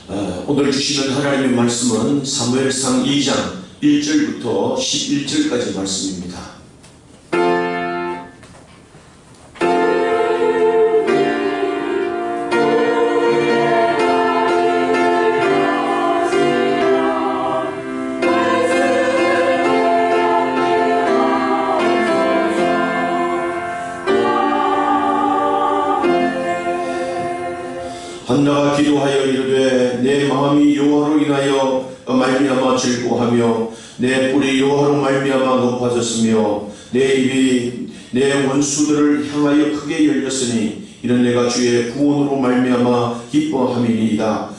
오늘 주시는 하나님의 말씀은 사무엘상 2장 1절부터 11절까지 말씀입니다. 한나가 기도하여 이르되 내 마음이 여호와로 인하여 말미암아 즐거워하며 내 뿔이 여호와로 말미암아 높아졌으며 내 입이 내 원수들을 향하여 크게 열렸으니 이는 내가 주의 구원으로 말미암아 기뻐함이니이다.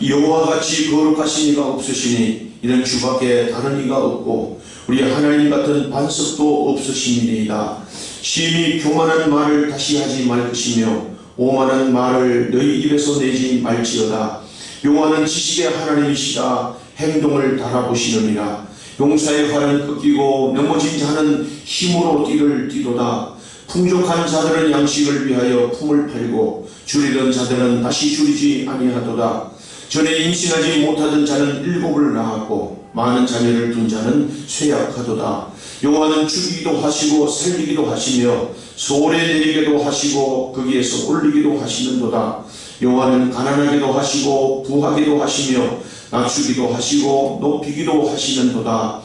여호와같이 거룩하신 이가 없으시니 이는 주밖에 다른 이가 없고 우리 하나님 같은 반석도 없으심이니이다. 심히 교만한 말을 다시 하지 말 것이며 오만한 말을 너희 입에서 내지 말지어다. 여호와는 지식의 하나님이시다. 행동을 달아보시느니라. 용사의 활은 꺾이고 넘어진 자는 힘으로 띠를 띠도다. 풍족한 자들은 양식을 위하여 품을 팔고 줄이던 자들은 다시 줄이지 아니하도다. 전에 임신하지 못하던 자는 7을 낳았고 많은 자녀를 둔 자는 쇠약하도다. 여호와는 죽이기도 하시고 살리기도 하시며 소홀에 내리게도 하시고 거기에서 올리기도 하시는도다. 여호와는 가난하게도 하시고 부하게도 하시며 낮추기도 하시고 높이기도 하시는도다.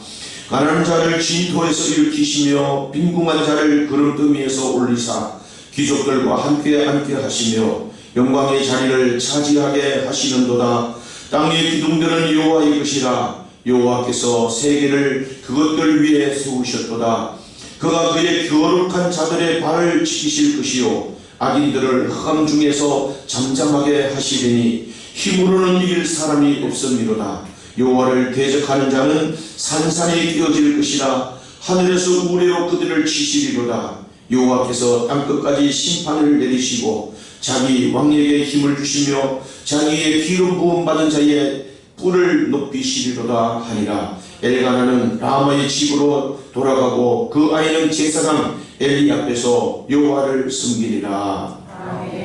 가난한 자를 진토에서 일으키시며 빈궁한 자를 그릇더미에서 올리사 귀족들과 함께 앉게 하시며 영광의 자리를 차지하게 하시는도다. 땅의 기둥들은 여호와의 것이라. 여호와께서 세계를 그것들 위에 세우셨도다. 그가 그의 거룩한 자들의 발을 지키실 것이요 악인들을 흑암 중에서 잠잠하게 하시리니 힘으로는 이길 사람이 없음이로다. 여호와를 대적하는 자는 산산이 끼어질 것이라. 하늘에서 우레로 그들을 치시리로다. 여호와께서 땅끝까지 심판을 내리시고 자기 왕에게 힘을 주시며 자기의 기름 부음 받은 자의 뿔을 높이시리로다 하니라. 엘가나는 라마의 집으로 돌아가고 그 아이는 제사장 엘리 앞에서 여호와를 섬기리라.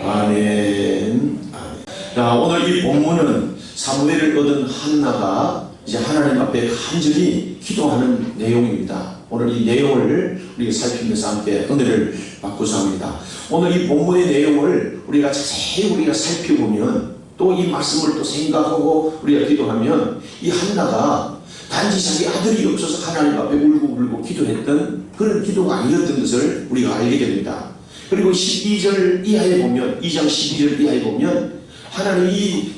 아멘. 자, 오늘 이 본문은 사무엘을 얻은 한나가 이제 하나님 앞에 간절히 기도하는 내용입니다. 오늘 이 내용을 우리가 살피면서 함께 은혜를 받고자 합니다. 오늘 이 본문의 내용을 우리가 자세히 살펴보면 또 이 말씀을 또 생각하고 우리가 기도하면 이 한나가 단지 자기 아들이 없어서 하나님 앞에 울고 기도했던 그런 기도가 아니었던 것을 우리가 알게 됩니다. 그리고 12절 이하에 보면 2장 12절 이하에 보면 하나님이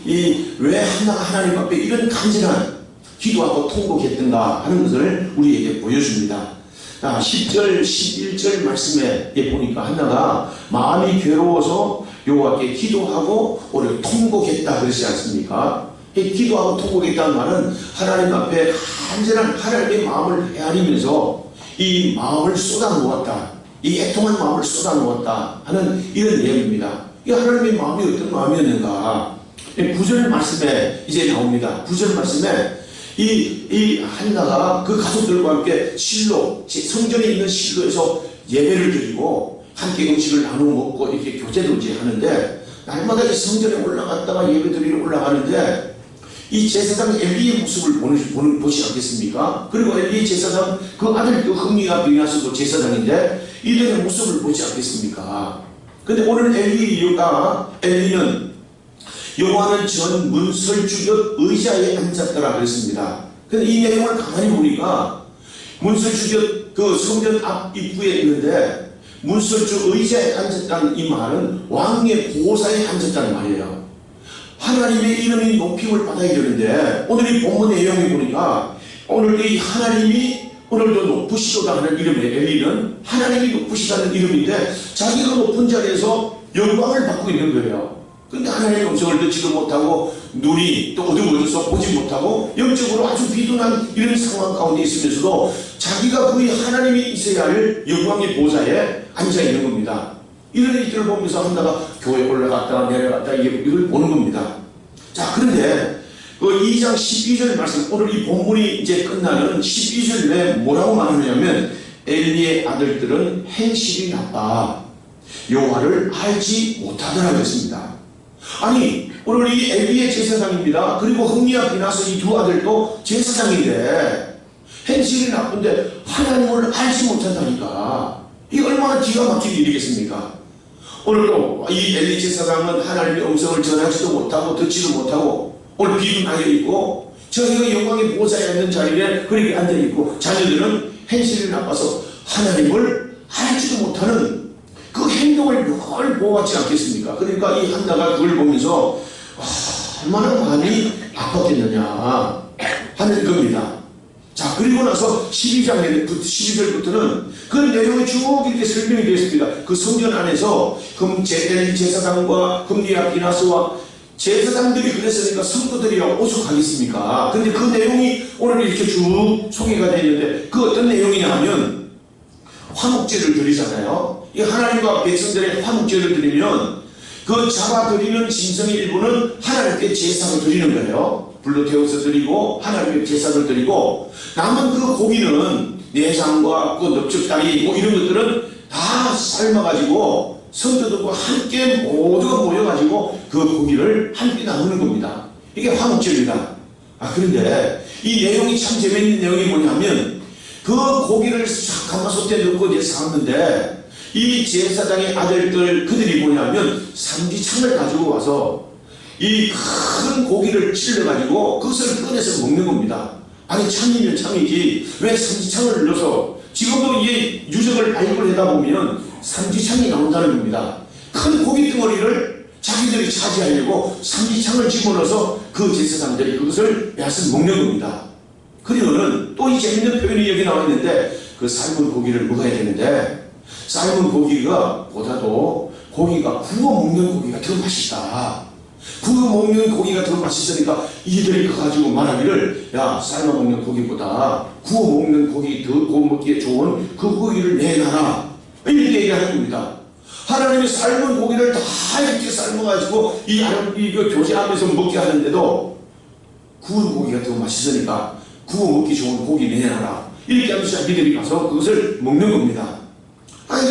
왜 한나가 하나님 앞에 이런 간절한 기도하고 통곡했던가 하는 것을 우리에게 보여줍니다. 10절 11절 말씀에 보니까 한나가 마음이 괴로워서 여호와께 기도하고 오늘 통곡했다 그러지 않습니까? 기도하고 통곡했다는 말은 하나님 앞에 간절한 하나님의 마음을 헤아리면서 이 마음을 쏟아놓았다, 이 애통한 마음을 쏟아놓았다 하는 이런 내용입니다. 이 하나님의 마음이 어떤 마음이었는가? 9절 말씀에 이제 나옵니다. 9절 말씀에 이 한나가 그 가족들과 함께 실로, 성전에 있는 실로에서 예배를 드리고 함께 음식을 나누어 먹고 이렇게 교제도 이제 하는데, 날마다 이 성전에 올라갔다가 예배 드리러 올라가는데 이 제사장 엘리의 모습을 보지 않겠습니까? 그리고 엘리의 제사장 그 아들 그 흥미가 비나서도 제사장인데 이들의 모습을 보지 않겠습니까? 근데 오늘 엘리는 여호와는 전 문설주곁 의자에 앉았더라 그랬습니다. 근데 이 내용을 가만히 보니까 문설주곁 그 성전 앞 입구에 있는데 문설주 의자에 앉았다는 이 말은 왕의 보좌에 앉았다는 말이에요. 하나님의 이름이 높임을 받아야 되는데 오늘 이 본문 내용에 보니까 오늘 이 하나님이 오늘도 높으시도다 하는 이름의 엘리는 하나님이 높으시다는 이름인데 자기가 높은 자리에서 영광을 받고 있는 거예요. 근데 하나님의 음성을 듣지도 못하고 눈이 또 어두워져서 보지 못하고 영적으로 아주 비둔한 이런 상황 가운데 있으면서도 자기가 거의 하나님이 있어야 할 영광의 보좌에 앉아 있는 겁니다. 이런 일들을 보면서 한나가 교회에 올라갔다가 내려갔다 이걸 보는 겁니다. 자, 그런데 그 2장 12절 말씀, 오늘 이 본문이 이제 끝나는 12절에 뭐라고 말하냐면 엘리의 아들들은 행실이 나빠 여호와를 알지 못하더라고 했습니다. 아니 오늘 이 엘리의 제사장입니다. 그리고 흠니와 비나스 이 두 아들도 제사장인데 행실이 나쁜데 하나님을 알지 못한다니까. 이게 얼마나 기가 막힌 일이겠습니까? 오늘도 이 엘리 제사장은 하나님의 음성을 전하지도 못하고 듣지도 못하고 오늘 비둔하게 있고 저희가 영광의 보좌에 앉는 자리에 그렇게 앉아있고 자녀들은 행실이 나빠서 하나님을 알지도 못하는 그 행동을 늘 보호하지 않겠습니까? 그러니까 이 한나가 그걸 보면서 얼마나 마음이 아팠겠느냐 하는 겁니다. 자, 그리고 나서 12절부터는 그 내용이 쭉 이렇게 설명이 되어 있습니다. 그 성전 안에서 엘리 제사장과 흠니와 비나스와 제사장들이 그랬으니까 성도들이 오죽하겠습니까? 근데 그 내용이 오늘 이렇게 쭉 소개가 되어 있는데 그 어떤 내용이냐 하면 화목제를 드리잖아요. 이 하나님과 백성들의 화목제를 드리면 그 잡아드리는 짐승의 일부는 하나님께 제사로 드리는 거예요. 불로 태워서 드리고 하나님께 제사를 드리고 남은 그 고기는 내장과 그 넓적다리 뭐 이런 것들은 다 삶아가지고 성도들과 함께 모두가 모여가지고 그 고기를 함께 나누는 겁니다. 이게 화목제입니다. 그런데 이 내용이 참 재미있는 내용이 뭐냐면 그 고기를 싹 가마솥에 넣고 이제 삶는데 이 제사장의 아들들 그들이 뭐냐면 삼지창을 가지고 와서 이 큰 고기를 찔러가지고 그것을 꺼내서 먹는 겁니다. 아니 참이면 참이지 왜 삼지창을 넣어서 지금도 이 유적을 발굴 하다 보면 삼지창이 나온다는 겁니다. 큰 고기 덩어리를 자기들이 차지하려고 삼지창을 집어넣어서 그 제사장들이 그것을 빼앗아 먹는 겁니다. 그리고는 또 이 재밌는 표현이 여기 나와 있는데 그 삶은 고기를 먹어야 되는데 삶은 고기가 보다도 고기가 구워 먹는 고기가 더 맛있다. 구워 먹는 고기가 더 맛있으니까 이들이 그거 가지고 말하기를 야 삶아 먹는 고기보다 구워 먹는 고기 더 구워 먹기에 좋은 그 고기를 내놔라 이렇게 얘기하는 겁니다. 하나님이 삶은 고기를 다 이렇게 삶아가지고 이거 교제하면서 먹게 하는데도 구운 고기가 더 맛있으니까 구워 먹기 좋은 고기 내놔라 이렇게 하면서 이들이 가서 그것을 먹는 겁니다.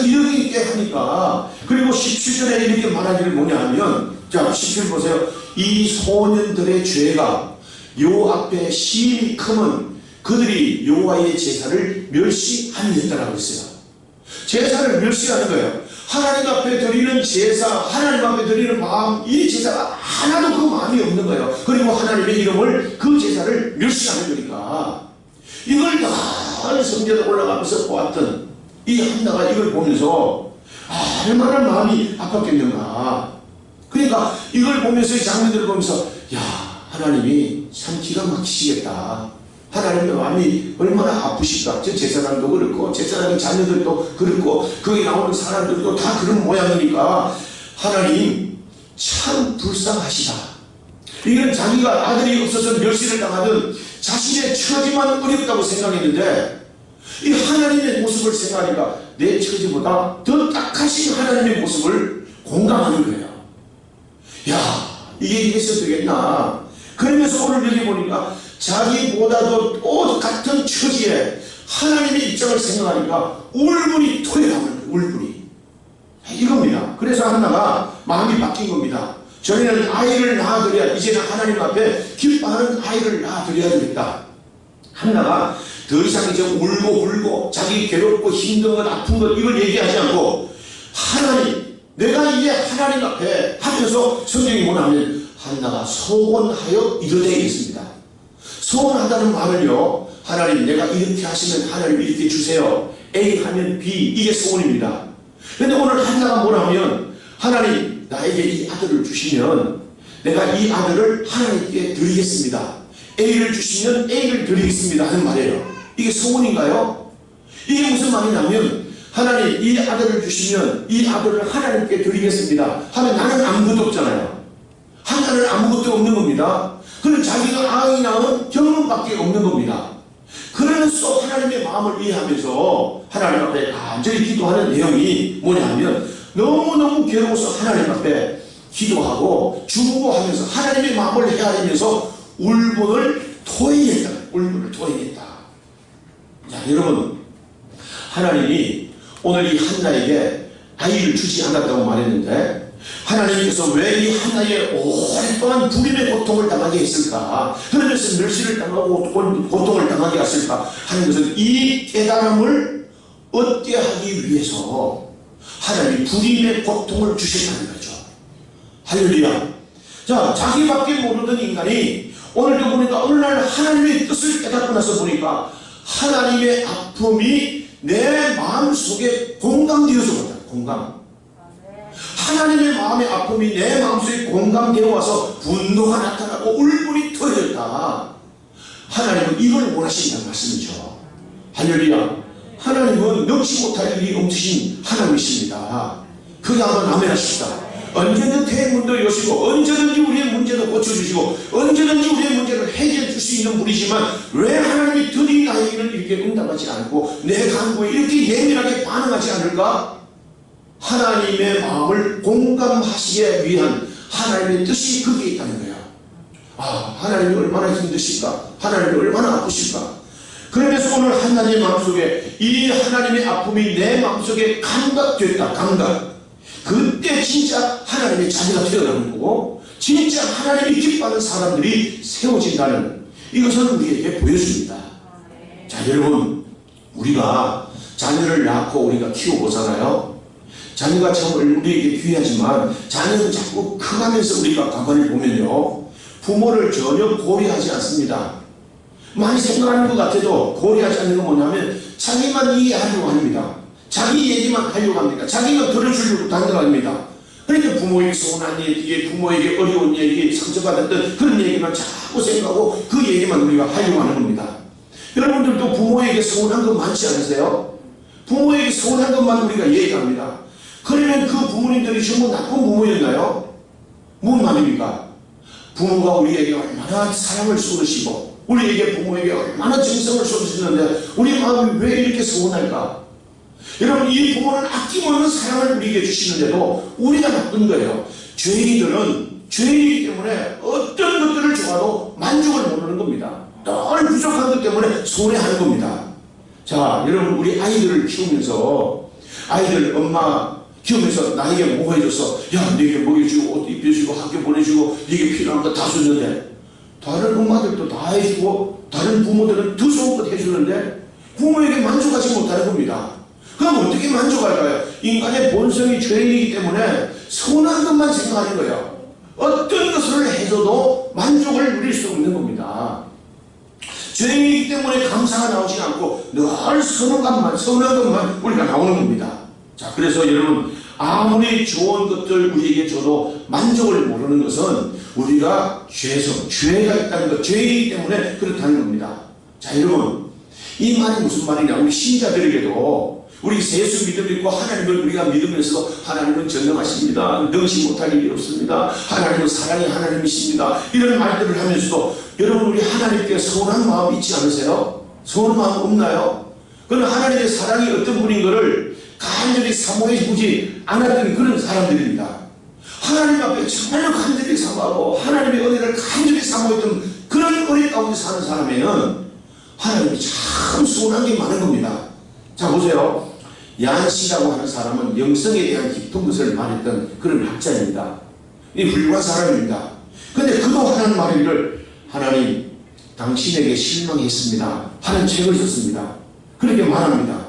이렇게 하니까 그리고 17절에 이렇게 말하기를 뭐냐 하면 자 17절 보세요. 이 소년들의 죄가 요 앞에 심히 크면 그들이 여호와의 제사를 멸시하니였다라고 했어요. 제사를 멸시하는 거예요. 하나님 앞에 드리는 제사, 하나님 앞에 드리는 마음, 이 제사가 하나도 그 마음이 없는 거예요. 그리고 하나님의 이름을 그 제사를 멸시하는 거니까 이걸 다 성전에 올라가면서 보았던 이 한나가 이걸 보면서 얼마나 마음이 아팠겠는가. 그러니까 이걸 보면서 이 장면들을 보면서 야 하나님이 참 기가 막히시겠다. 하나님의 마음이 얼마나 아프실까. 저 제사장도 그렇고 제사장의 자녀들도 그렇고 거기 나오는 사람들도 다 그런 모양이니까 하나님 참 불쌍하시다. 이건 자기가 아들이 없어서 멸시를 당하던 자신의 처지만 어렵다고 생각했는데 이 하나님의 모습을 생각하니까 내 처지보다 더 딱하신 하나님의 모습을 공감하는 거예요. 야 이게 이래서 되겠나. 그러면서 오늘 여기 보니까 자기보다도 또 같은 처지에 하나님의 입장을 생각하니까 울분이 토해나오는 거예요. 울분이 이겁니다. 그래서 한나가 마음이 바뀐 겁니다. 저희는 아이를 낳아드려야 이제는 하나님 앞에 기뻐하는 아이를 낳아드려야 되겠다. 한나가 더 이상 이제 울고 불고 자기 괴롭고 힘든 것 아픈 것 이걸 얘기하지 않고 하나님 내가 이제 하나님 앞에 하면서 성경이 뭐냐면 한나가 소원하여 이르되 있습니다. 소원하다는 말은요 하나님 내가 이렇게 하시면 하나님 이렇게 주세요. A 하면 B 이게 소원입니다. 그런데 오늘 한나가 뭐라면 하나님 나에게 이 아들을 주시면 내가 이 아들을 하나님께 드리겠습니다. A를 주시면 A를 드리겠습니다 하는 말이에요. 이게 소원인가요? 이게 무슨 말이냐면 하나님 이 아들을 주시면 이 아들을 하나님께 드리겠습니다 하면 나는 아무것도 없잖아요. 하나는 아무것도 없는 겁니다. 그는 자기가 아이 낳은 경험밖에 없는 겁니다. 그러면서 하나님의 마음을 이해하면서 하나님 앞에 간절히 기도하는 내용이 뭐냐면 너무너무 괴로워서 하나님 앞에 기도하고 중보하면서 하나님의 마음을 헤아리면서 울분을 토해냈다. 울분을 토해냈다. 자, 여러분 하나님이 오늘 이 한나에게 아이를 주지 않았다고 말했는데 하나님께서 왜 이 한나에 오랫동안 불임의 고통을 당하게 했을까? 그러면서 멸시를 당하고 고통을 당하게 했을까? 하는 것은 이 깨달음을 얻게 하기 위해서 하나님이 불임의 고통을 주셨다는 거죠. 할렐루야. 자, 자기밖에 모르던 인간이 오늘도 보니까 어느 날 하나님의 뜻을 깨닫고 나서 보니까 하나님의 아픔이 내 마음속에 공감되어져 버렸다. 공감. 하나님의 마음의 아픔이 내 마음속에 공감되어 와서 분노가 나타나고 울분이 터졌다. 하나님은 이걸 원하신다는 말씀이죠. 할렐루야. 하나님은 능치 못할 일이 없으신 하나님이십니다. 그게 한번 아멘하십시다. 언제든지 대문도 여시고 언제든지 우리의 문제도 고쳐주시고 언제든지 우리의 문제를 해결해 줄 수 있는 분이지만 왜 하나님이 들이 나에게는 이렇게 응답하지 않고 내 간구에 이렇게 예민하게 반응하지 않을까? 하나님의 마음을 공감하시기 위한 하나님의 뜻이 거기에 있다는 거야. 아, 하나님이 얼마나 힘드실까? 하나님이 얼마나 아프실까? 그러면서 오늘 하나님의 마음속에 이 하나님의 아픔이 내 마음속에 감각됐다. 감각. 그때 진짜 하나님의 자녀가 되어가는 거고 진짜 하나님이 기뻐하는 사람들이 세워진다는 이것을 우리에게 보여줍니다. 자, 여러분, 우리가 자녀를 낳고 우리가 키워보잖아요. 자녀가 참 우리에게 귀하지만 자녀는 자꾸 커가면서 우리가 가만히 보면요, 부모를 전혀 고려하지 않습니다. 많이 생각하는 것 같아도 고려하지 않는 건 뭐냐면 자기만 이해하려고 합니다. 자기 얘기만 하려고 합니다. 자기가 들어주려고 단정합니다. 그러니까 부모에게 서운한 얘기, 부모에게 어려운 얘기, 상처받았던 그런 얘기만 자꾸 생각하고 그 얘기만 우리가 하려고 하는 겁니다. 여러분들도 부모에게 서운한 거 많지 않으세요? 부모에게 서운한 것만 우리가 얘기합니다. 그러면 그 부모님들이 전부 나쁜 부모였나요? 무슨 말입니까? 부모가 우리에게 얼마나 사랑을 쏟으시고 우리에게 부모에게 얼마나 정성을 쏟으시는데 우리 마음이 왜 이렇게 서운할까? 여러분, 이 부모는 아낌없는 사랑을 우리에게 주시는데도 우리가 나쁜 거예요. 죄인들은 죄인이기 때문에 어떤 것들을 좋아도 만족을 모르는 겁니다. 늘 부족한 것 때문에 손해하는 겁니다. 자, 여러분, 우리 아이들을 키우면서 아이들 엄마 키우면서 나에게 뭐 해줘서 야, 네게 먹여주고 옷 입혀주고 학교 보내주고 네게 필요한 거 다 줬는데 다른 엄마들도 다 해주고 다른 부모들은 더 좋은 것 해주는데 부모에게 만족하지 못하는 겁니다. 그럼 어떻게 만족할까요? 인간의 본성이 죄인이기 때문에 선한 것만 생각하는 거예요. 어떤 것을 해줘도 만족을 누릴 수 없는 겁니다. 죄인이기 때문에 감사가 나오지 않고 늘 선한 것만 우리가 나오는 겁니다. 자, 그래서 여러분, 아무리 좋은 것들 우리에게 줘도 만족을 모르는 것은 우리가 죄가 있다는 것, 죄이기 때문에 그렇다는 겁니다. 자, 여러분, 이 말이 무슨 말이냐? 우리 신자들에게도 우리 예수 믿음 있고 하나님을 우리가 믿으면서도 하나님은 전능하십니다. 능치 못할 일이 없습니다. 하나님은 사랑의 하나님이십니다. 이런 말들을 하면서도 여러분, 우리 하나님께 서운한 마음 있지 않으세요? 서운한 마음 없나요? 그건 하나님의 사랑이 어떤 분인 것을 간절히 사모해주지 않았던 그런 사람들입니다. 하나님 앞에 정말로 간절히 사모하고 하나님의 은혜를 간절히 사모했던 그런 은혜 가운데 사는 사람에는 하나님이 참 서운한 게 많은 겁니다. 자, 보세요. 얀시라고 하는 사람은 영성에 대한 깊은 것을 말했던 그런 학자입니다. 이 훌륭한 사람입니다. 그런데 그도 하는 말을 하나님, 당신에게 실망했습니다 하는 책을 썼습니다. 그렇게 말합니다.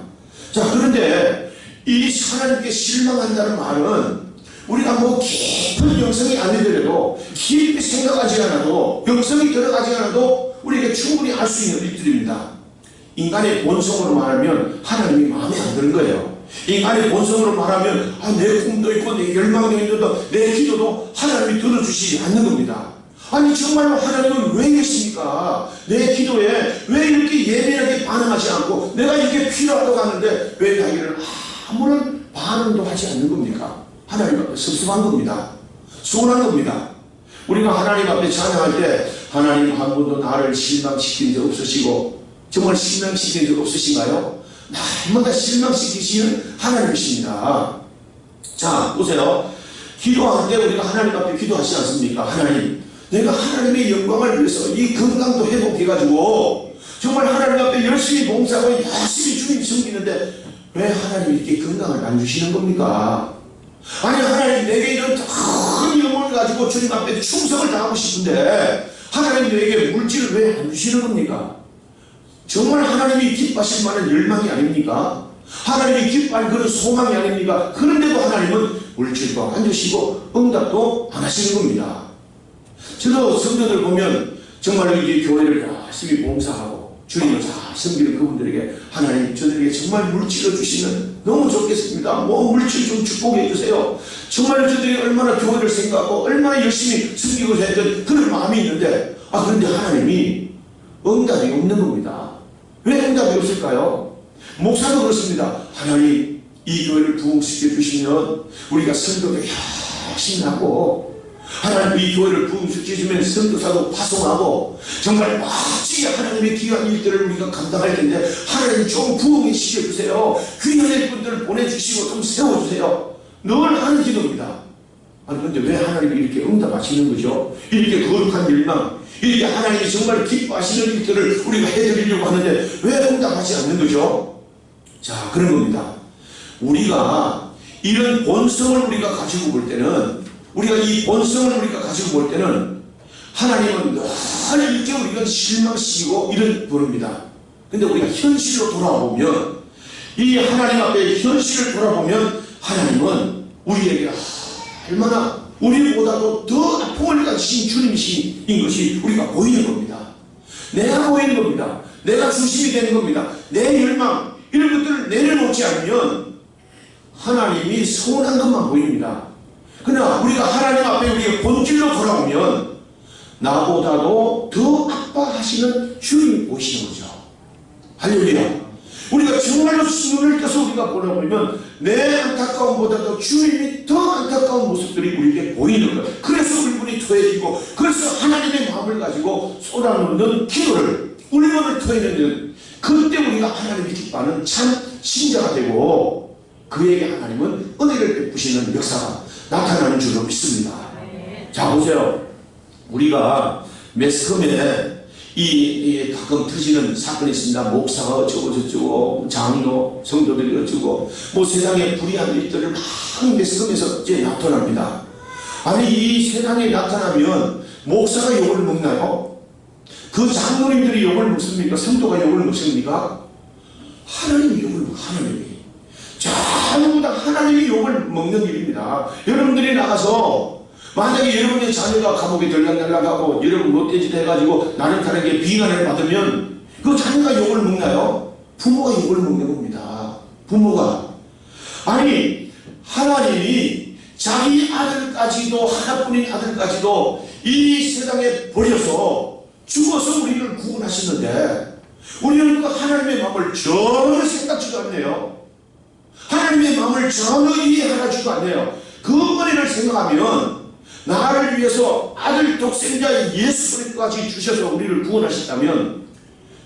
자, 그런데 이 하나님께 실망한다는 말은 우리가 뭐 깊은 영성이 아니더라도 깊이 생각하지 않아도 영성이 들어가지 않아도 우리에게 충분히 알 수 있는 일들입니다. 인간의 본성으로 말하면 하나님이 마음에 안 드는 거예요. 인간의 본성으로 말하면 내 꿈도 있고 내 열망도 있는데 내 기도도 하나님이 들어주시지 않는 겁니다. 아니, 정말로 하나님은 왜 계십니까? 내 기도에 왜 이렇게 예민하게 반응하지 않고 내가 이렇게 필요하다고 하는데 왜 나에게는 아무런 반응도 하지 않는 겁니까? 하나님 앞에 섭섭한 겁니다. 서운한 겁니다. 우리가 하나님 앞에 찬양할 때 하나님 한 번도 나를 실망시킨 적 없으시고 정말 실망시킨 적 없으신가요? 날마다 실망시키시는 하나님이십니다. 자, 보세요. 기도할 때 우리가 하나님 앞에 기도하시지 않습니까? 하나님, 내가 하나님의 영광을 위해서 이 건강도 회복해가지고 정말 하나님 앞에 열심히 봉사하고 열심히 주님 섬기는데 왜 하나님이 이렇게 건강을 안 주시는 겁니까? 아니 하나님 내게 이런 큰 영혼을 가지고 주님 앞에 충성을 다하고 싶은데 하나님 내게 물질을 왜 안 주시는 겁니까? 정말 하나님이 기뻐하실 만한 열망이 아닙니까? 하나님이 기뻐하는 그런 소망이 아닙니까? 그런데도 하나님은 물질도 안 주시고 응답도 안 하시는 겁니다. 저도 성도들 보면 정말 이게 교회를 열심히 봉사하고 주님을 잘 섬기는 그분들에게 하나님 저들에게 정말 물질을 주시면 너무 좋겠습니다. 뭐 물질 좀 축복해 주세요. 정말 저들이 얼마나 교회를 생각하고 얼마나 열심히 섬기고 했던 그런 마음이 있는데 그런데 하나님이 응답이 없는 겁니다. 왜 응답이 없을까요? 목사도 그렇습니다. 하나님 이 교회를 부흥시켜 주시면 우리가 선교도 열심히 하고 하나님 이 교회를 부흥시켜주면 선교사도 파송하고 정말 멋지게 하나님의 귀한 일들을 우리가 감당할 텐데 하나님 좀 부흥을 시켜주세요. 귀한 분들을 보내주시고 좀 세워주세요. 늘 하는 기도입니다. 그런데 왜 하나님이 이렇게 응답하시는 거죠? 이렇게 거룩한 일망, 이렇게 하나님이 정말 기뻐하시는 일들을 우리가 해드리려고 하는데 왜 응답하지 않는 거죠? 자, 그런 겁니다. 우리가 이런 본성을 우리가 가지고 볼 때는 우리가 이 본성을 우리가 가지고 볼 때는 하나님은 늘 이렇게 우리가 실망시키고 이런 부릅니다. 근데 우리가 현실로 돌아보면 이 하나님 앞에 현실을 돌아보면 하나님은 우리에게 얼마나 우리보다도 더 아픔을 가지신 주님이신 것이 우리가 보이는 겁니다. 내가 보이는 겁니다. 내가 중심이 되는 겁니다. 내 열망 이런 것들을 내려놓지 않으면 하나님이 서운한 것만 보입니다. 그러나 우리가 하나님 앞에 우리가 본질로 돌아오면 나보다도 더 아파하시는 주님이 보이시는 거죠. 할렐루야. 우리가 정말로 눈을 떠서 우리가 보려면 내 안타까움보다도 주님이 더 안타까운 모습들이 우리에게 보이는 거예요. 그래서 울분이 토해지고 그래서 하나님의 마음을 가지고 쏟아놓는 기도를 울분을 토해내는 그때 우리가 하나님이 기뻐하는 참 신자가 되고 그에게 하나님은 은혜를 베푸시는 역사가 나타나는 줄로 믿습니다. 자 보세요. 우리가 매스컴에 이 가끔 터지는 사건이 있습니다. 목사가 어쩌고 저쩌고 장로 성도들이 어쩌고 뭐 세상에 불의한 일들을 막 매스컴에서 이제 나타납니다. 아니 이 세상에 나타나면 목사가 욕을 먹나요? 그 장로님들이 욕을 먹습니까? 성도가 욕을 먹습니까? 하나님이 욕을 먹어요. 하나님이. 전부 다 하나님이 욕을 먹는 일입니다. 여러분들이 나가서 만약에 여러분의 자녀가 감옥에 들락날락하고 여러분 못된 짓 해가지고 나는 다르게 비난을 받으면 그 자녀가 욕을 먹나요? 부모가 욕을 먹는 겁니다. 부모가. 아니 하나님이 자기 아들까지도 하나뿐인 아들까지도 이 세상에 버려서 죽어서 우리를 구원하시는데 우리는 그 하나님의 마음을 전혀 생각지도 않네요. 하나님의 마음을 전혀 이해하지도 않네요. 그 은혜를 생각하면 나를 위해서 아들 독생자 예수 그리스도까지 주셔서 우리를 구원하셨다면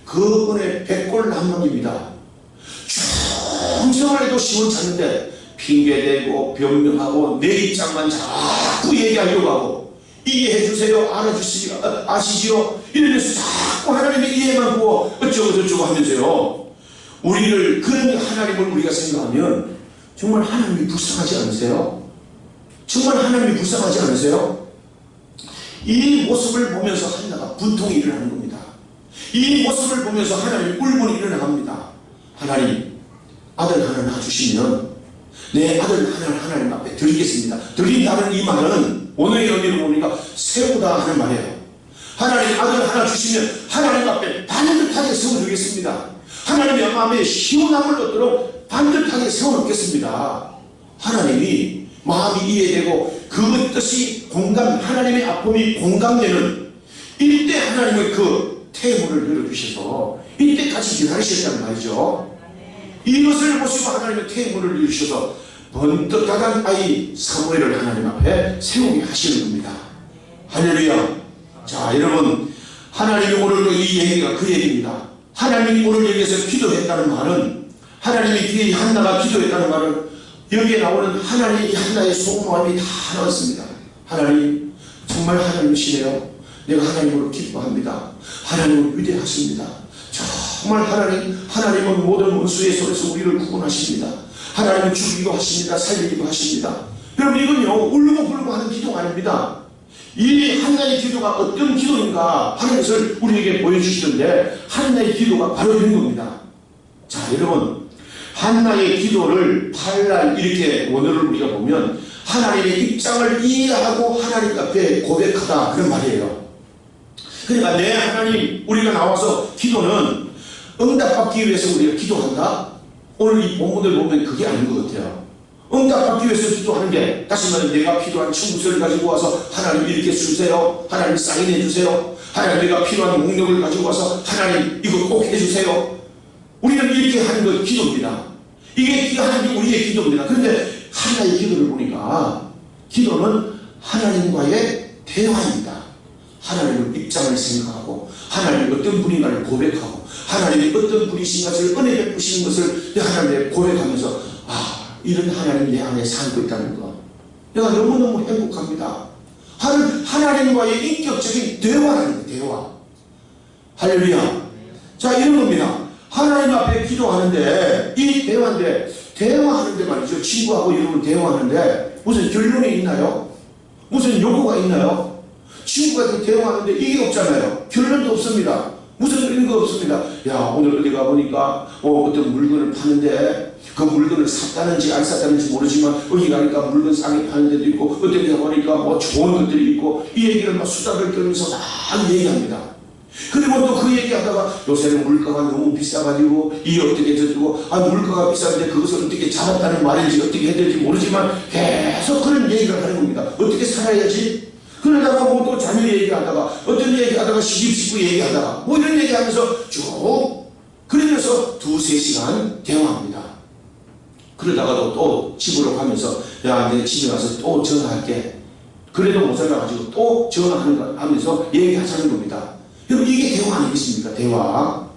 그 은혜 백골난망입니다. 충성을 해도 시원찮는데 핑계대고 변명하고 내 입장만 자꾸 얘기하려고 하고 이해해주세요 아시지요 이러면서 자꾸 하나님의 이해만 보고 어쩌고 저쩌고 하면서요 우리를 그런 하나님을 우리가 생각하면 정말 하나님이 불쌍하지 않으세요? 정말 하나님이 불쌍하지 않으세요? 이 모습을 보면서 한나가 분통이 일어나는 겁니다. 이 모습을 보면서 하나님 울분이 일어나갑니다. 하나님 아들 하나 낳아주시면 내 아들 하나를 하나님 앞에 드리겠습니다. 드린다는 이 말은 오늘의 의미로 보니까 세우다 하는 말이에요. 하나님 아들 하나 주시면 하나님 앞에 반듯하게 세워주겠습니다. 하나님의 마음에 시원함을 얻도록 반듯하게 세워놓겠습니다. 하나님이 마음이 이해되고 그 뜻이 하나님의 아픔이 공감되는 이때 하나님의 그 태물을 열어주셔서 이때까지 기다리셨다는 말이죠. 이것을 보시고 하나님의 태물을 열어주셔서 번뜩하던 아이 사무엘을 하나님 앞에 세우게 하시는 겁니다. 할렐루야. 자 여러분 하나님이 오늘도 이 얘기가 그 얘기입니다. 하나님이 오늘 여기에서 기도했다는 말은 하나님이 뒤에 한나가 기도했다는 말은 여기에 나오는 하나님이 한나의 속마음이 다 나왔습니다. 하나님 정말 하나님이시네요. 내가 하나님으로 기뻐합니다. 하나님은 위대하십니다. 정말 하나님은 모든 원수의 손에서 우리를 구원하십니다. 하나님은 죽이기도 하십니다. 살리기도 하십니다. 여러분 이건요 울고 불고 하는 기도가 아닙니다. 이 한나의 기도가 어떤 기도인가 하는 것을 우리에게 보여주시던데 한나의 기도가 바로 이런 겁니다. 자 여러분 한나의 기도를 8날 이렇게 원어를 우리가 보면 하나님의 입장을 이해하고 하나님 앞에 고백하다 그런 말이에요. 그러니까 내 하나님 우리가 나와서 기도는 응답받기 위해서 우리가 기도한다? 오늘 이 본문을 보면 그게 아닌 것 같아요. 응답받기 위해서 기도하는 게 다시 말해 내가 필요한 충고서를 가지고 와서 하나님 이렇게 주세요. 하나님 사인해 주세요. 하나님 내가 필요한 목록을 가지고 와서 하나님 이거 꼭 해주세요. 우리는 이렇게 하는 것 기도입니다. 이게 하나님 우리의 기도입니다. 그런데 하나의 기도를 보니까 기도는 하나님과의 대화입니다. 하나님의 입장을 생각하고 하나님이 어떤 분인가를 고백하고 하나님이 어떤 분이신 것을 은혜 베푸시는 것을 하나님께 고백하면서 이런 하나님 내 안에 살고 있다는 것 내가 너무너무 행복합니다. 하나님과의 인격적인 대화라는 대화. 할렐루야. 자 이런 겁니다. 하나님 앞에 기도하는데 이 대화인데 대화하는데 말이죠. 친구하고 여러분 대화하는데 무슨 결론이 있나요? 무슨 요구가 있나요? 친구가 대화하는데 이게 없잖아요. 결론도 없습니다. 무슨 의미가 없습니다. 야 오늘 어디 가보니까 어떤 물건을 파는데 그 물건을 샀다는지 안 샀다는지 모르지만 여기 가니까 물건 싸게 파는 데도 있고 어떤 데 가보니까 뭐 좋은 것들이 있고 이 얘기를 막 수다를 떨면서 막 얘기합니다. 그리고 또 그 얘기하다가 요새는 물가가 너무 비싸가지고 이게 어떻게 해주고 물가가 비싼데 그것을 어떻게 잡았다는 말인지 어떻게 해야 될지 모르지만 계속 그런 얘기를 하는 겁니다. 어떻게 살아야지? 그러다가 뭐 또 자녀 얘기하다가 어떤 얘기하다가 시집식구 얘기하다가 뭐 이런 얘기하면서 쭉 그러면서 2-3시간 대화합니다. 그러다가도 또 집으로 가면서 야 내 집에 가서 또 전화할게. 그래도 못 살아가지고 또 전화하면서 얘기하자는 겁니다. 여러분 이게 대화 아니겠습니까? 대화.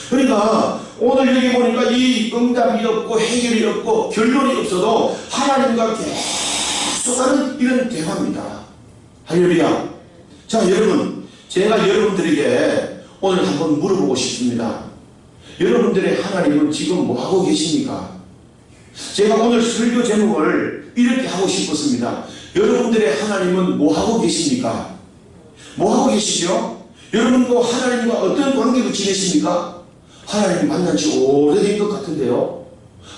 그러니까 오늘 여기 보니까 이 응답이 없고 해결이 없고 결론이 없어도 하나님과 계속하는 이런 대화입니다. 할렐루야. 자 여러분 제가 여러분들에게 오늘 한번 물어보고 싶습니다. 여러분들의 하나님은 지금 뭐하고 계십니까? 제가 오늘 설교 제목을 이렇게 하고 싶었습니다. 여러분들의 하나님은 뭐하고 계십니까? 뭐하고 계시죠? 여러분도 하나님과 어떤 관계로 지내십니까? 하나님 만난 지 오래된 것 같은데요.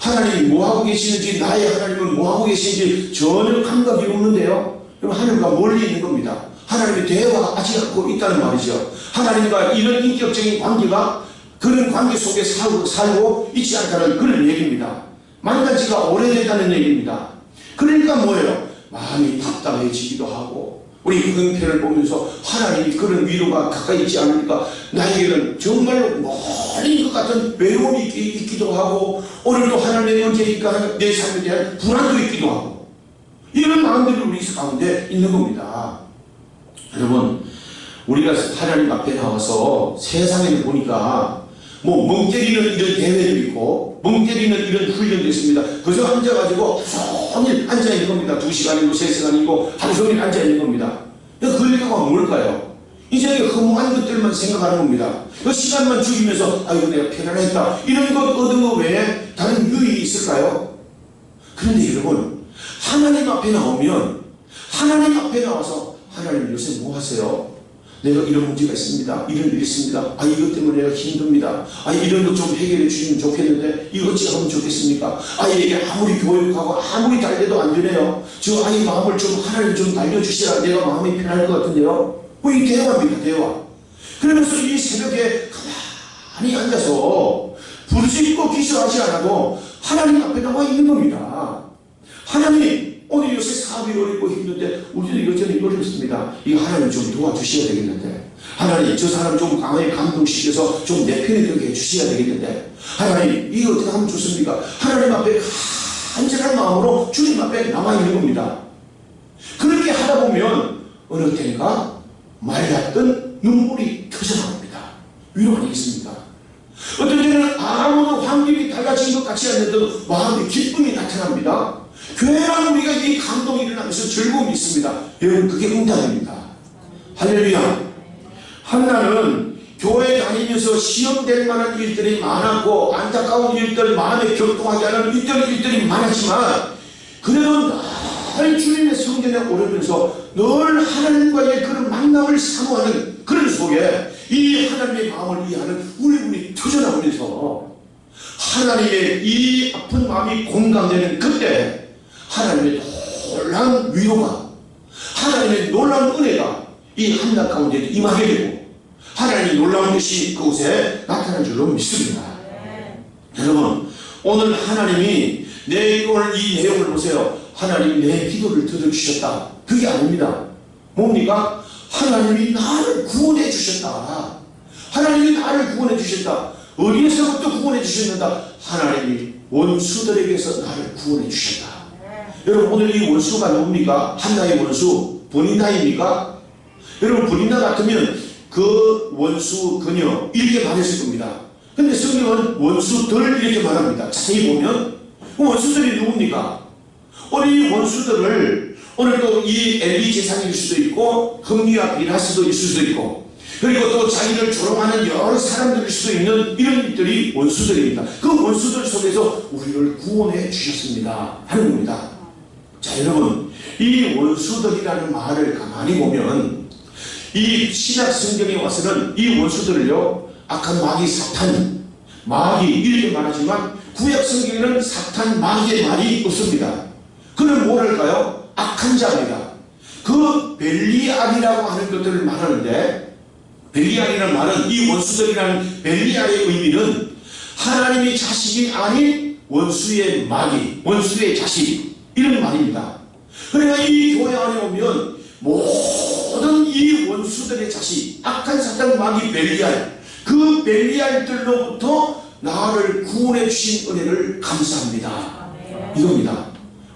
하나님이 뭐하고 계시는지 나의 하나님은 뭐하고 계시는지 전혀 감각이 없는데요. 여러분 하나님과 멀리 있는 겁니다. 하나님이 대화하지 않고 있다는 말이죠. 하나님과 이런 인격적인 관계가 그런 관계 속에 살고 있지 않다는 그런 얘기입니다. 만난 지가 오래됐다는 얘기입니다. 그러니까 뭐예요? 마음이 답답해지기도 하고 우리 형편을 보면서 하나님이 그런 위로가 가까이 있지 않으니까 나에게는 정말로 멀리 것 같은 외로움이 있기도 하고 오늘도 하나님의 은혜니까 내 삶에 대한 불안도 있기도 하고 이런 마음들이 우리 가운데 있는 겁니다. 여러분 우리가 하나님 앞에 나와서 세상에 보니까 뭐 멍 때리는 이런 대회도 있고 멍 때리는 이런 훈련도 있습니다. 그저 앉아가지고 하루 종일 앉아있는 겁니다. 2시간이고 3시간이고 하루 종일 앉아있는 겁니다. 그 이유가 뭘까요? 이제 허무한 것들만 생각하는 겁니다. 그 시간만 죽이면서 아이고 내가 편안했다 이런 것 얻은 거 외에 다른 유익이 있을까요? 그런데 여러분 하나님 앞에 나오면 하나님 앞에 나와서 하나님 요새 뭐 하세요? 내가 이런 문제가 있습니다. 이런 일이 있습니다. 이것 때문에 내가 힘듭니다. 이런 것 좀 해결해 주시면 좋겠는데 이거 어찌 하면 좋겠습니까? 아이에게 아무리 교육하고 아무리 달래도 안 되네요. 저 아이 마음을 좀 하나님 좀 알려주시라 내가 마음이 편할 것 같은데요. 뭐 이 대화입니다. 대화. 그러면서 이 새벽에 가만히 앉아서 부르짖고 기도하지 않아도 하나님 앞에 나와 있는 겁니다. 하나님 오늘 요새 사업이 어렵고 힘든데 우리도 여전히 어렵습니다. 이거 하나님 좀 도와주셔야 되겠는데 하나님 저 사람 좀 강하게 감동시켜서 좀 내 편이 되게 해주셔야 되겠는데 하나님 이거 어떻게 하면 좋습니까? 하나님 앞에 간절한 마음으로 주님 앞에 나와 있는 겁니다. 그렇게 하다 보면 어느 때인가 말랐던 눈물이 터져나옵니다. 위로 아니겠습니까? 어떤 때는 아무도 환경이 달라진 것 같지 않는데도 마음의 기쁨이 나타납니다. 교회랑 우리가 이 감동이 일어나면서 즐거움이 있습니다. 여러분 그게 응답입니다. 할렐루야. 한나는 교회 다니면서 시험될 만한 일들이 많았고 안타까운 일들 마음에 격동하지 않은 일들이 많았지만 그래도 늘 주님의 성전에 오르면서 늘 하나님과의 그런 만남을 사모하는 그런 속에 이 하나님의 마음을 이해하는 우리 분이 터져나오면서 하나님의 이 아픈 마음이 공감되는 그때 하나님의 놀라운 위로가, 하나님의 놀라운 은혜가 이 한낮 가운데 임하게 되고 하나님의 놀라운 것이 그곳에 나타난 줄로 믿습니다. 여러분, 오늘 하나님이 오늘 이 내용을 보세요. 하나님이 내 기도를 들어주셨다. 그게 아닙니다. 뭡니까? 하나님이 나를 구원해 주셨다. 하나님이 나를 구원해 주셨다. 어디에서부터 구원해 주셨는가? 하나님이 원수들에게서 나를 구원해 주셨다. 여러분, 오늘 이 원수가 누굽니까? 한나의 원수 브니나입니까? 여러분, 브니나 같으면 그 원수 그녀 이렇게 말했을 겁니다. 근데 성경은 원수들 이렇게 말합니다. 자세히 보면 원수들이 누굽니까? 오늘 이 원수들을 오늘 또 이 엘리 제사장일 수도 있고 흠리와 비나스도 있을 수도 있고 그리고 또 자기를 조롱하는 여러 사람들일 수도 있는 이런 일들이 원수들입니다. 그 원수들 속에서 우리를 구원해 주셨습니다 하는 겁니다. 자, 여러분, 이 원수들이라는 말을 가만히 보면 이 신약 성경에 와서는 이 원수들을요 악한 마귀 사탄, 마귀 이렇게 말하지만 구약 성경에는 사탄, 마귀의 말이 없습니다. 그는 뭐랄까요? 악한 자입니다. 그 벨리알이라고 하는 것들을 말하는데 벨리알이라는 말은 이 원수들이라는 벨리알의 의미는 하나님의 자식이 아닌 원수의 마귀, 원수의 자식 이런 말입니다. 그러니까 이 교회 안에 오면 모든 이 원수들의 자식, 악한 사탄, 마귀, 벨리알 그 벨리알들로부터 나를 구원해 주신 은혜를 감사합니다. 이겁니다.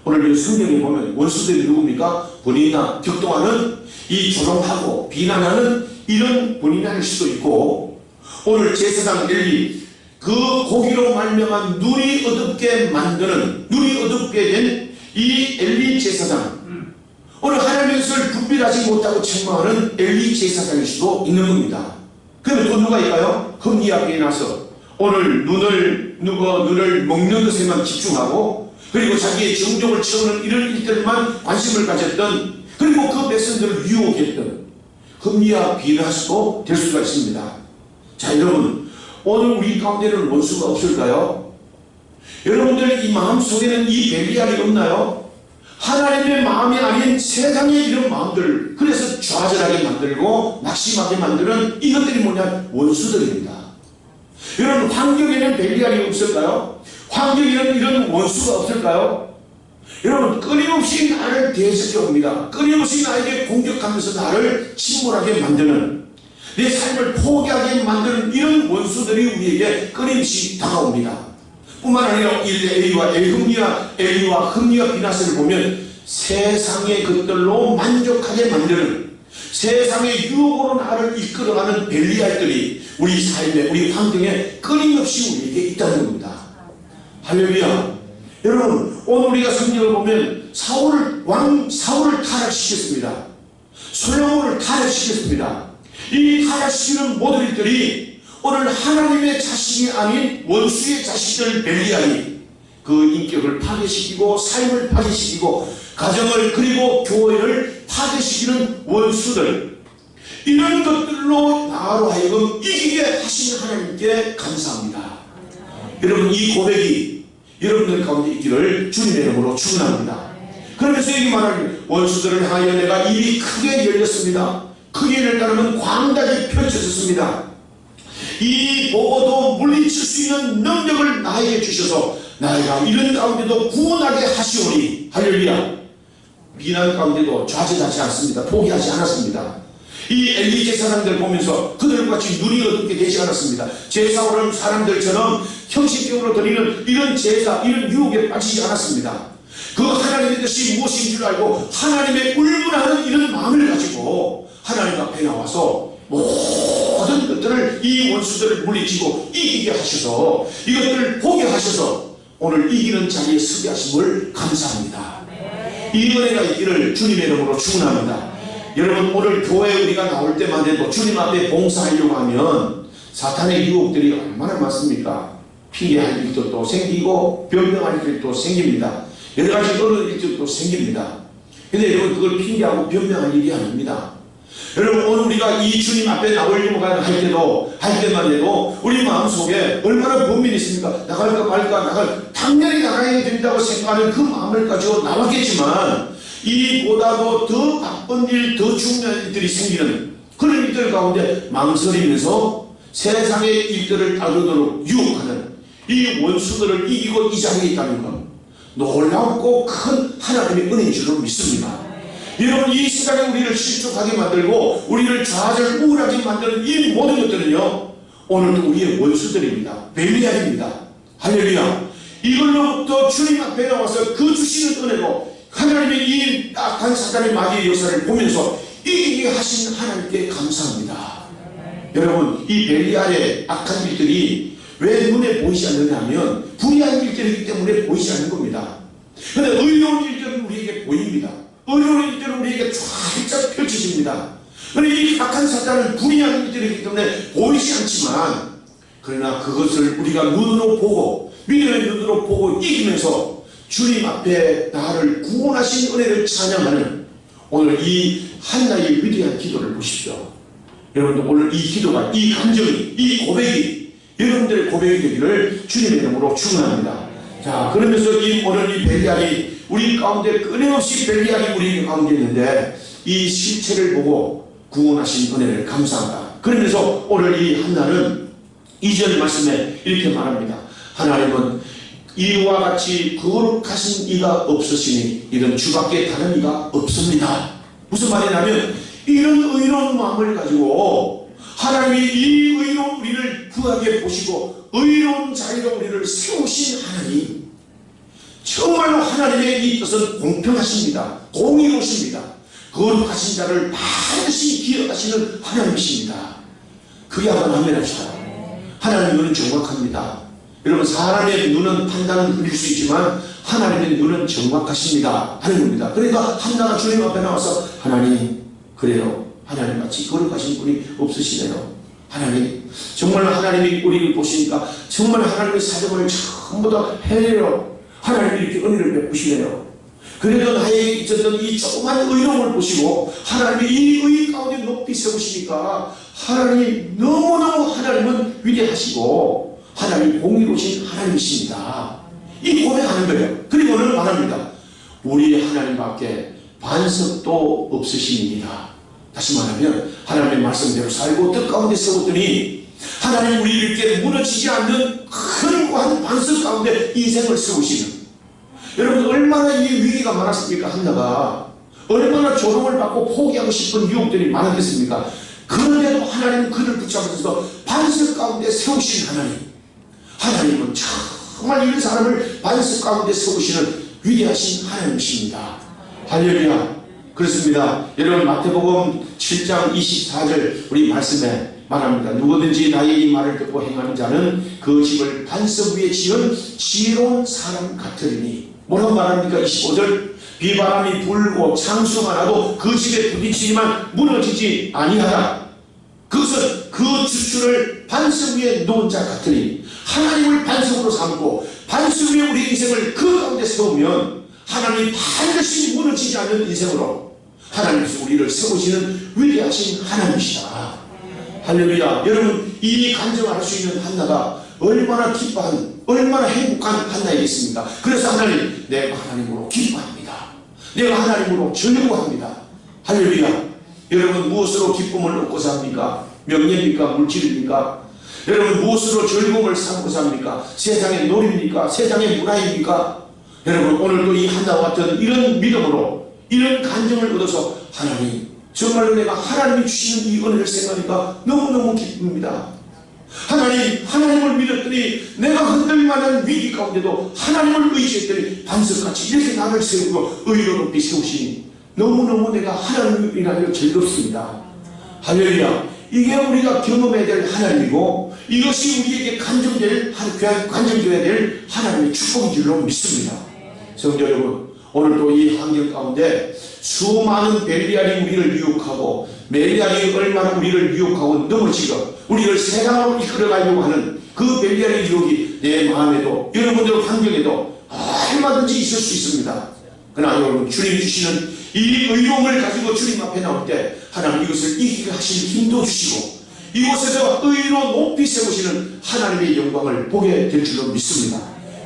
오늘 성경에 보면 원수들이 누굽니까? 본인이나 격동하는 이 조롱하고 비난하는 이런 본인일 수도 있고 오늘 제사장 엘리 그 고기로 말미암아 눈이 어둡게 만드는 눈이 어둡게 된 이 엘리 제사장 오늘 하나님의 것을 분별하지 못하고 책망하는 엘리 제사장일 수도 있는 겁니다. 그러면 또 누가 있까요? 흠리 앞에 나서 오늘 눈을 먹는 것에만 집중하고 그리고 자기의 정욕을 채우는 이런 일들만 관심을 가졌던 그리고 그 백성들을 유혹했던 흠리와 비나스도 될 수가 있습니다. 자, 여러분, 오늘 우리 가운데는 원수가 없을까요? 여러분들 이 마음속에는 이 벨리알이 없나요? 하나님의 마음이 아닌 세상의 이런 마음들 그래서 좌절하게 만들고 낙심하게 만드는 이것들이 뭐냐? 원수들입니다. 여러분, 환경에는 벨리알이 없을까요? 환경에는 이런 원수가 없을까요? 여러분, 끊임없이 나를 대적해 옵니다. 끊임없이 나에게 공격하면서 나를 침몰하게 만드는 내 삶을 포기하게 만드는 이런 원수들이 우리에게 끊임없이 다가옵니다. 뿐만 아니라 엘리와 흠리와 비나스를 보면 세상의 것들로 만족하게 만드는 세상의 유혹으로 나를 이끌어가는 벨리알들이 우리 삶에 우리 환경에 끊임없이 우리에게 있다는 겁니다. 할렐루야. 여러분, 오늘 우리가 성경을 보면 사울을 타락시켰습니다. 솔로몬을 타락시켰습니다. 이 타락시키는 모든 일들이 오늘 하나님의 자식이 아닌 원수의 자식들 벨리알이 그 인격을 파괴시키고 삶을 파괴시키고 가정을 그리고 교회를 파괴시키는 원수들 이런 것들로 나로 하여금 이기게 하신 하나님께 감사합니다. 여러분, 이 고백이 여러분들 가운데 있기를 주님의 이름으로 축원합니다. 그러면서 여기 말하는 원수들을 향하여 내가 입이 크게 열렸습니다. 크게 열렸다는 광다게 펼쳐졌습니다. 이 보고도 물리칠 수 있는 능력을 나에게 주셔서 나이가 이런 가운데도 구원하게 하시오니 할렐루야. 비난 가운데도 좌절하지 않습니다. 포기하지 않았습니다. 이 엘리 제사장들 보면서 그들같이 눈이 어둡게 되지 않았습니다. 제사 오는 사람들처럼 형식적으로 드리는 이런 제사, 이런 유혹에 빠지지 않았습니다. 그 하나님의 뜻이 무엇인 줄 알고 하나님의 울분하는 이런 마음을 가지고 하나님 앞에 나와서 모든 것들을 이 원수들을 물리치고 이기게 하셔서 이것들을 보게 하셔서 오늘 이기는 자리에 서게 하심을 감사합니다. 이 은혜가 있기를 주님의 이름으로 축원합니다. 여러분, 오늘 교회에 우리가 나올 때만 해도 주님 앞에 봉사하려고 하면 사탄의 유혹들이 얼마나 많습니까? 피해할 일도 또 생기고 변명할 일도 생깁니다. 여러 가지 어려운 일도 또 생깁니다. 근데 여러분 그걸 핑계하고 변명할 일이 아닙니다. 여러분 오늘 우리가 이 주님 앞에 나오려고 할 때만 해도 우리 마음속에 얼마나 고민이 있습니까? 나갈까 말까 당연히 나가야 된다고 생각하는 그 마음을 가지고 나왔겠지만 이보다도 더 바쁜 일, 더 중요한 일들이 생기는 그런 일들 가운데 망설이면서 세상의 일들을 다루도록 유혹하는 이 원수들을 이기고 이 자리에 있다는 것, 놀랍고 큰 하나님의 은혜인 줄로 믿습니다. 여러분 이 세상에 우리를 실족하게 만들고 우리를 좌절 우울하게 만드는 이 모든 것들은요 오늘도 우리의 원수들입니다. 벨리알입니다. 할렐루야. 이걸로부터 주님 앞에 나와서 그 주시는 은혜로 하나님의 이 악한 사단의 마귀의 역사를 보면서 이기게 하신 하나님께 감사합니다. 여러분 이 벨리알의 악한 일들이 왜 눈에 보이지 않느냐 하면 불의한 일들이기 때문에 보이지 않는 겁니다. 그런데 의로운 일들은 우리에게 보입니다. 의로운 일들은 우리에게 쫙 펼쳐집니다. 그런데 이 악한 사단은 불의한 일들이기 때문에 보이지 않지만 그러나 그것을 우리가 눈으로 보고 믿음의 눈으로 보고 이기면서 주님 앞에 나를 구원하신 은혜를 찬양하는 오늘 이 한나의 위대한 기도를 보십시오. 여러분들 오늘 이 기도가 이 감정이 이 고백이 여러분들의 고백이 되기를 주님의 이름으로 축원합니다. 자 그러면서 오늘 이 벨리알이 우리 가운데 끊임없이 벨리알이 우리 가운데 있는데 이 실체를 보고 구원하신 은혜를 감사한다. 그러면서 오늘 이 한나는 2절 말씀에 이렇게 말합니다. 하나님은 이와 같이 거룩하신 이가 없으시니 이런 주밖에 다른 이가 없습니다. 무슨 말이냐면 이런 의로운 마음을 가지고 하나님이 이 의로운 우리를 구하게 보시고 의로운 자리로 우리를 세우신 하나님, 정말로 하나님의 이 뜻은 공평하십니다. 공의로우십니다. 거룩하신 자를 반드시 기억하시는 하나님이십니다. 그게 한번 아멘합시다. 하나님의 눈은 정확합니다. 여러분 사람의 눈은 판단은 흘릴 수 있지만 하나님의 눈은 정확하십니다 하는 겁니다. 그러니까 한나가 주님 앞에 나와서 하나님 그래요. 하나님같이 거룩하신 분이 없으시네요. 하나님 정말 하나님이 우리를 보시니까 정말 하나님의 사정을 전부 다 해내요. 하나님이 이렇게 은혜를 베푸시네요. 그래도 나에게 있었던 이 조그만 의로움을 보시고 하나님이 이 의 가운데 높이 세우시니까 하나님 너무너무 하나님은 위대하시고 하나님 공의로우신 하나님이십니다. 이 고백하는 거예요. 그리고는 말합니다. 우리 하나님밖에 반석도 없으십니다. 다시 말하면 하나님의 말씀대로 살고 뜻 가운데 세웠더니 하나님 우리를 이렇게 무너지지 않는 큰 반석 가운데 인생을 세우시는, 여러분 얼마나 이 위기가 많았습니까? 한나가 얼마나 조롱을 받고 포기하고 싶은 유혹들이 많았겠습니까? 그런데도 하나님은 그를 붙잡으셔서 반석 가운데 세우신 하나님은 정말 이런 사람을 반석 가운데 세우시는 위대하신 하나님이십니다. 할렐루야. 그렇습니다. 여러분 마태복음 7장 24절 우리 말씀에 말합니다. 누구든지 나의 이 말을 듣고 행하는 자는 그 집을 반석 위에 지은 지혜로운 사람 같으리니. 뭐라고 말합니까? 25절 비바람이 불고 창수가 나도 그 집에 부딪히지만 무너지지 아니하라. 그것은 그 주추를 반석 위에 놓은 자 같으니 하나님을 반석으로 삼고 반석 위에 우리 인생을 그 가운데 세우면 하나님이 반드시 무너지지 않는 인생으로 하나님께서 우리를 세우시는 위대하신 하나님이시다. 할렐루야. 여러분 이 간증을 할 수 있는 한나가 얼마나 기뻐한 얼마나 행복한 한나이겠습니까? 그래서 하나님 내가 하나님으로 기뻐합니다. 내가 하나님으로 즐거워합니다. 할렐루야. 여러분 무엇으로 기쁨을 얻고자 합니까? 명예입니까? 물질입니까? 여러분 무엇으로 즐거움을 삼고자 합니까? 세상의 놀입니까? 세상의 문화입니까? 여러분 오늘도 이 한나와 같은 이런 믿음으로 이런 간증을 얻어서 하나님 정말로 내가 하나님이 주시는 이 은혜를 생각하니까 너무너무 기쁩니다. 하나님을 믿었더니 내가 흔들만한 위기 가운데도 하나님을 의지했더니 반석같이 이렇게 나를 세우고 의로 높이 세우시니 너무너무 내가 하나님이라는 즐겁습니다. 할렐루야. 이게 우리가 경험해야 될 하나님이고 이것이 우리에게 간증되어야 될 하나님의 축복인 줄로 믿습니다. 성도 여러분 오늘도 이 환경 가운데 수많은 벨리알이 우리를 유혹하고 벨리알이 얼마나 우리를 유혹하고 넘어지고 우리를 세상으로 이끌어가려고 하는 그 벨리알의 유혹이 내 마음에도 여러분들 환경에도 얼마든지 있을 수 있습니다. 그러나 여러분 주님 주시는 이 의로움을 가지고 주님 앞에 나올 때 하나님 이것을 이기게 하실 힘도 주시고 이곳에서 의로 높이 세우시는 하나님의 영광을 보게 될 줄로 믿습니다.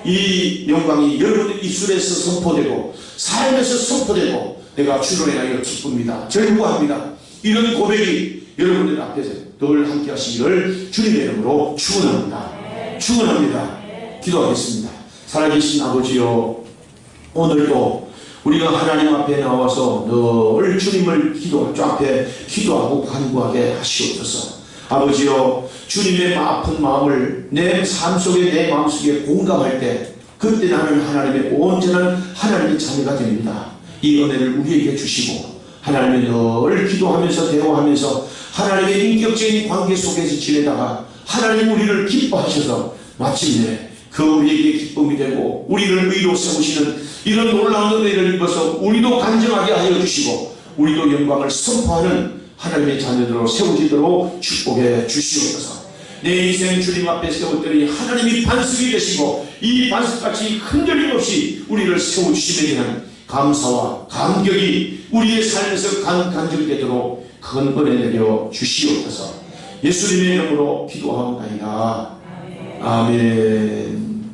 이 영광이 여러분의 입술에서 선포되고 삶에서 선포되고 내가 주로 인하여 기쁩니다, 즐거워합니다, 이런 고백이 여러분들 앞에서 늘 함께 하시기를 주님의 이름으로 축원합니다. 축원합니다. 기도하겠습니다. 살아계신 아버지여, 오늘도 우리가 하나님 앞에 나와서 늘 주님을 주 앞에 기도하고 간구하게 하시옵소서. 아버지여, 주님의 아픈 마음을 내 삶 속에 내 마음속에 공감할 때 그때 나는 하나님의 온전한 하나님의 자녀가 됩니다. 이 은혜를 우리에게 주시고 하나님의 늘 기도하면서 대화하면서 하나님의 인격적인 관계 속에서 지내다가 하나님 우리를 기뻐하셔서 마침내 그 우리에게 기쁨이 되고 우리를 의로 세우시는 이런 놀라운 은혜를 입어서 우리도 간증하게 하여 주시고 우리도 영광을 선포하는 하나님의 자녀들로 세워지도록 축복해 주시옵소서. 내 인생 주님 앞에 세웠더니 하나님이 반석이 되시고 이 반석같이 흔들림 없이 우리를 세워주심에 대한 감사와 감격이 우리의 삶에서 간증되도록 큰 은혜 내려 주시옵소서. 예수님의 이름으로 기도하옵나이다. 아멘.